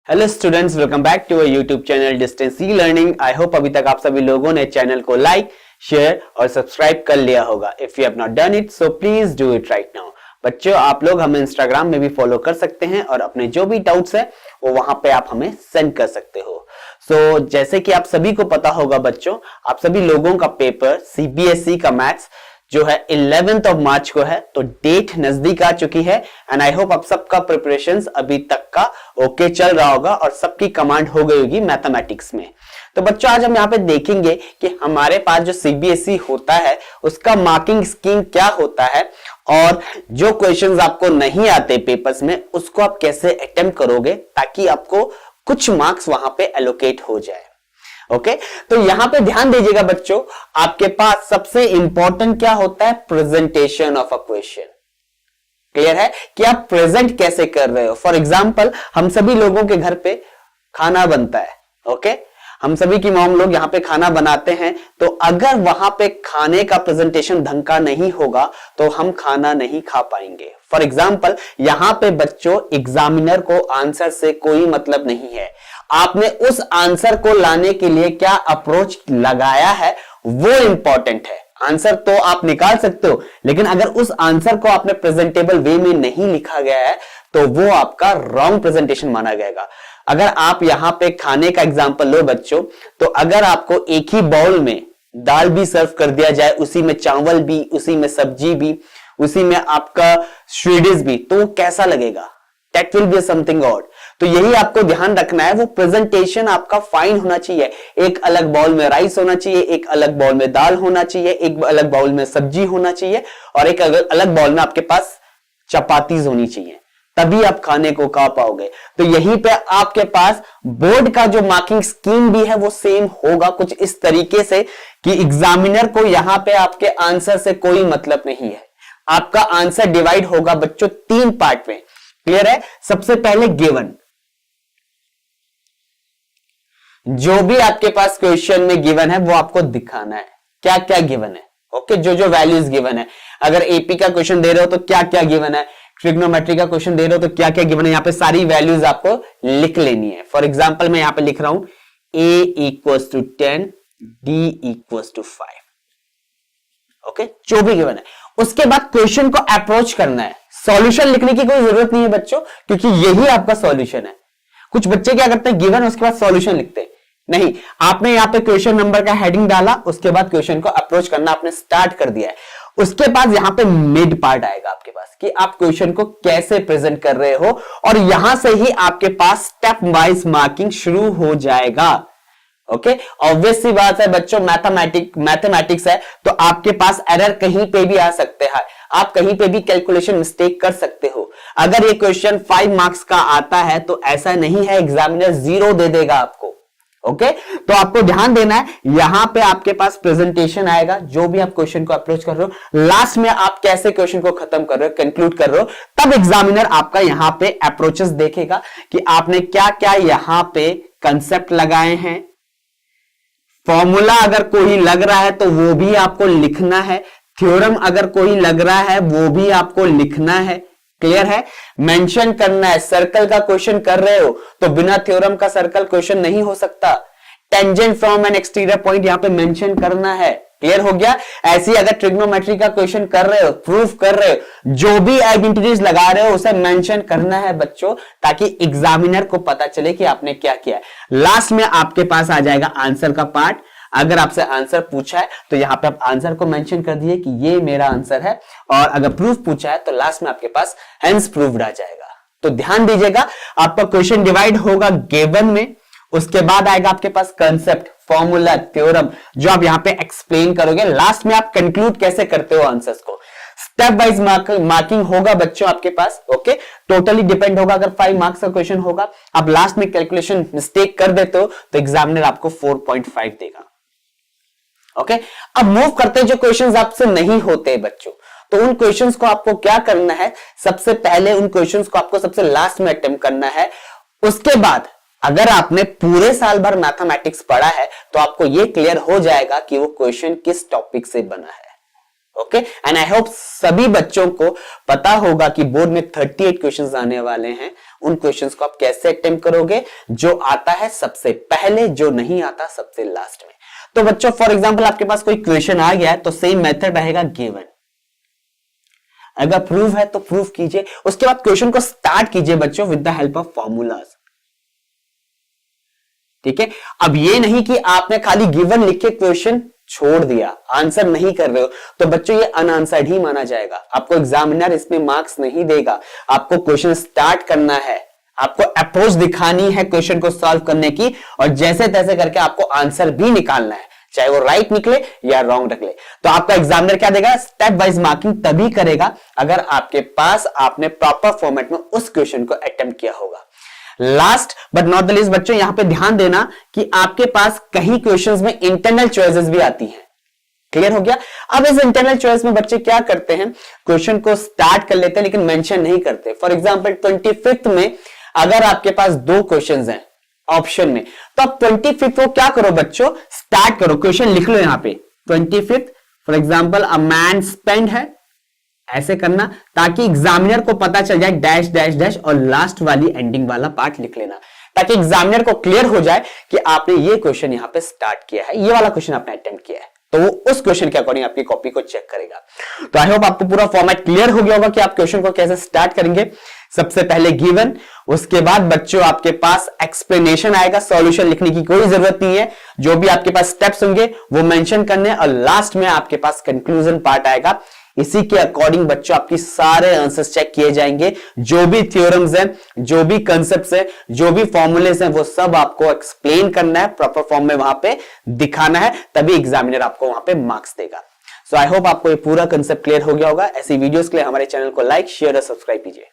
Hello students, welcome back to YouTube channel distance e learning. I hope अभी तक आप सभी लोगों ने चैनल को लाइक, शेयर और सब्सक्राइब कर लिया होगा। If you have not done it so please do it right now. बच्चों, आप लोग हमें इंस्टाग्राम में भी फॉलो कर सकते हैं और अपने जो भी डाउट्स है वो वहां पे आप हमें सेंड कर सकते हो। सो जैसे कि आप सभी को पता होगा बच्चों, आप सभी लोगों का पेपर सीबीएसई का मैथ्स जो है 11th ऑफ मार्च को है, तो डेट नजदीक आ चुकी है एंड आई होप आप सबका प्रिपरेशंस अभी तक का ओके चल रहा होगा और सबकी कमांड हो गई होगी मैथमेटिक्स में। तो बच्चों, आज हम यहाँ पे देखेंगे कि हमारे पास जो सीबीएसई होता है उसका मार्किंग स्कीम क्या होता है और जो क्वेश्चंस आपको नहीं आते पेपर्स में उसको आप कैसे अटेम्प्ट करोगे ताकि आपको कुछ मार्क्स वहां पे एलोकेट हो जाए। ओके तो यहां पे ध्यान दीजिएगा बच्चों, आपके पास सबसे इंपॉर्टेंट क्या होता है? Presentation of a question. Clear है कि आप प्रेजेंट कैसे कर रहे हो। फॉर एग्जाम्पल, हम सभी लोगों के घर पे खाना बनता है। ओके हम सभी की मॉम लोग यहाँ पे खाना बनाते हैं, तो अगर वहां पे खाने का प्रेजेंटेशन ढंग का नहीं होगा तो हम खाना नहीं खा पाएंगे। फॉर एग्जाम्पल, यहां पे बच्चों एग्जामिनर को आंसर से कोई मतलब नहीं है, आपने उस आंसर को लाने के लिए क्या अप्रोच लगाया है वो इंपॉर्टेंट है। आंसर तो आप निकाल सकते हो, लेकिन अगर उस आंसर को आपने प्रेजेंटेबल वे में नहीं लिखा गया है तो वो आपका रॉन्ग प्रेजेंटेशन माना जाएगा। अगर आप यहां पे खाने का एग्जांपल लो बच्चों, तो अगर आपको एक ही बाउल में दाल भी सर्व कर दिया जाए, उसी में चावल भी, उसी में सब्जी भी, उसी में आपका स्वीडिश भी, तो वो कैसा लगेगा? That will be something odd. तो यही आपको ध्यान रखना है, वो प्रेजेंटेशन आपका फाइन होना चाहिए। एक अलग बाउल में राइस होना चाहिए, एक अलग बाउल में दाल होना चाहिए, एक अलग बाउल में सब्जी होना चाहिए और एक अलग बाउल में आपके पास चपातीज होनी चाहिए, तभी आप खाने को खा पाओगे। तो यहीं पे आपके पास बोर्ड का जो मार्किंग स्कीम भी है वो सेम होगा कुछ इस तरीके से कि एग्जामिनर को यहां पे आपके आंसर से कोई मतलब नहीं है। आपका आंसर डिवाइड होगा बच्चों 3 पार्ट में। क्लियर है? सबसे पहले गिवन, जो भी आपके पास क्वेश्चन में गिवन है वो आपको दिखाना है, क्या क्या गिवन है। ओके जो जो वैल्यूज गिवन है, अगर एपी का क्वेश्चन दे रहे हो तो क्या क्या गिवन है, ट्रिग्नोमेट्री का क्वेश्चन दे रहे हो तो क्या क्या गिवन है, यहां पे सारी वैल्यूज आपको लिख लेनी है। फॉर एग्जांपल मैं यहां पे लिख रहा हूं a equals to 10, d equals to 5। Okay जो भी गिवन है, उसके बाद क्वेश्चन को अप्रोच करना है। सॉल्यूशन लिखने की कोई जरूरत नहीं है बच्चों, क्योंकि यही आपका सॉल्यूशन है। कुछ बच्चे क्या करते हैं, गिवन उसके बाद सॉल्यूशन लिखते हैं। नहीं, आपने यहां पे क्वेश्चन नंबर का हेडिंग डाला, उसके बाद क्वेश्चन को अप्रोच करना आपने स्टार्ट कर दिया है। उसके बाद यहां पे मिड पार्ट आएगा आपके पास कि आप क्वेश्चन को कैसे प्रेजेंट कर रहे हो और यहां से ही आपके पास स्टेप वाइज मार्किंग शुरू हो जाएगा। ओके ऑब्वियस सी बात है बच्चों, मैथमेटिक्स है तो आपके पास एरर कहीं पे भी आ सकते हैं, आप कहीं पे भी कैलकुलेशन मिस्टेक कर सकते हो। अगर ये क्वेश्चन 5 मार्क्स का आता है तो ऐसा नहीं है एग्जामिनर 0 दे देगा आपको। ओके तो आपको ध्यान देना है, यहां पे आपके पास प्रेजेंटेशन आएगा, जो भी आप क्वेश्चन को अप्रोच कर रहे हो, लास्ट में आप कैसे क्वेश्चन को खत्म कर रहे हो, कंक्लूड कर रहे हो, तब एग्जामिनर आपका यहां पे अप्रोचेस देखेगा कि आपने क्या क्या यहां पे कंसेप्ट लगाए हैं। फॉर्मूला अगर कोई लग रहा है तो वो भी आपको लिखना है, थ्योरम अगर कोई लग रहा है वो भी आपको लिखना है। क्लियर है? मेंशन करना है। सर्कल का क्वेश्चन कर रहे हो तो बिना थ्योरम का सर्कल क्वेश्चन नहीं हो सकता। Tangent from N exterior point यहां पे मेंशन करना है। क्लियर हो गया? ऐसी अगर ट्रिग्नोमेट्री का क्वेश्चन कर रहे हो, प्रूफ कर रहे हो, जो भी आइडेंटिटीज लगा रहे हो उसे मेंशन करना है बच्चों, ताकि एग्जामिनर को पता चले कि आपने क्या किया है। लास्ट में आपके पास आ जाएगा आंसर का पार्ट। अगर आपसे आंसर पूछा है तो यहां पे आप आंसर को मेंशन कर दिए कि ये मेरा आंसर है, और अगर प्रूफ पूछा है तो लास्ट में आपके पास हेंस प्रूव्ड आ जाएगा। तो ध्यान दीजिएगा, आपका क्वेश्चन डिवाइड होगा गिवन में, उसके बाद आएगा आपके पास कंसेप्ट, फॉर्मूला, थ्योरम, जो आप यहां पे एक्सप्लेन करोगे। लास्ट में आप कंक्लूड कैसे करते हो आंसर्स को, स्टेप वाइज मार्किंग होगा बच्चों आपके पास। ओके टोटली डिपेंड होगा, अगर 5 मार्क्स का क्वेश्चन होगा, आप लास्ट में कैलकुलेशन मिस्टेक कर देते हो तो एग्जामिनर आपको 4.5 देगा। ओके अब मूव करते हैं जो क्वेश्चंस आपसे नहीं होते बच्चों, तो उन क्वेश्चंस को आपको क्या करना है, सबसे पहले उन क्वेश्चंस को आपको सबसे लास्ट में अटेम्प्ट करना है। उसके बाद अगर आपने पूरे साल भर मैथमेटिक्स पढ़ा है तो आपको यह क्लियर हो जाएगा कि वो क्वेश्चन किस टॉपिक से बना है। ओके एंड आई होप सभी बच्चों को पता होगा कि बोर्ड में 38 क्वेश्चंस आने वाले हैं, उन क्वेश्चंस को आप कैसे अटेम्प्ट करोगे? जो आता है सबसे पहले, जो नहीं आता सबसे लास्ट में। तो बच्चों फॉर एग्जांपल आपके पास कोई क्वेश्चन आ गया है तो सेम मेथड रहेगा गिवन। अगर प्रूफ है तो प्रूफ कीजिए, उसके बाद क्वेश्चन को स्टार्ट कीजिए बच्चों with the help of formulas. ठीक है, अब ये नहीं कि आपने खाली गिवन लिख के क्वेश्चन छोड़ दिया, आंसर नहीं कर रहे हो, तो बच्चों ये अनआंसर्ड ही माना जाएगा। आपको एग्जामिनर इसमें मार्क्स नहीं देगा। आपको क्वेश्चन स्टार्ट करना है, आपको अप्रोच दिखानी है क्वेश्चन को सॉल्व करने की, और जैसे तैसे करके आपको आंसर भी निकालना है, चाहे वो राइट निकले या रॉन्ग निकले। तो आपका एग्जामिनर क्या देगा? स्टेप वाइज मार्किंग तभी करेगा अगर आपके पास आपने प्रॉपर फॉर्मेट में उस क्वेश्चन को अटेम्प्ट किया होगा। Last but not the least बच्चों, यहां पे ध्यान देना कि आपके पास कई क्वेश्चंस में इंटरनल चॉइसेस भी आती हैं। क्लियर हो गया? अब इस इंटरनल चॉइस में बच्चे क्या करते हैं, क्वेश्चन को स्टार्ट कर लेते हैं लेकिन मेंशन नहीं करते। फॉर एग्जांपल 25th में अगर आपके पास 2 क्वेश्चंस हैं ऑप्शन में, तो आप 25th को क्या करो बच्चों, स्टार्ट करो, क्वेश्चन लिख लो यहां पे 25th। For example a man spend है, ऐसे करना ताकि एग्जामिनर को पता चल जाए डैश डैश डैश, और लास्ट वाली एंडिंग वाला पार्ट लिख लेना ताकि एग्जामिनर को क्लियर हो जाए कि आपने ये क्वेश्चन यहां पे स्टार्ट किया है, ये वाला क्वेश्चन आपने अटेम्प्ट किया है, तो वो उस क्वेश्चन के अकॉर्डिंग आपकी कॉपी को चेक करेगा। तो आई होप आपको पूरा फॉर्मेट क्लियर हो गया होगा कि आप क्वेश्चन को कैसे स्टार्ट करेंगे। सबसे पहले गिवन, उसके बाद बच्चों आपके पास एक्सप्लेनेशन आएगा, सॉल्यूशन लिखने की कोई जरूरत नहीं है, जो भी आपके पास स्टेप्स होंगे वो मेंशन करने, और लास्ट में आपके पास कंक्लूजन पार्ट आएगा। इसी के अकॉर्डिंग बच्चों आपकी सारे आंसर्स चेक किए जाएंगे, जो भी थ्योरम्स हैं, जो भी कंसेप्ट्स हैं, जो भी फॉर्मूलेस हैं, वो सब आपको एक्सप्लेन करना है, प्रॉपर फॉर्म में वहां पे दिखाना है, तभी एग्जामिनर आपको वहां पे मार्क्स देगा। सो आई होप आपको ये पूरा कंसेप्ट क्लियर हो गया होगा। ऐसी वीडियोस के लिए हमारे चैनल को लाइक, शेयर और सब्सक्राइब कीजिए।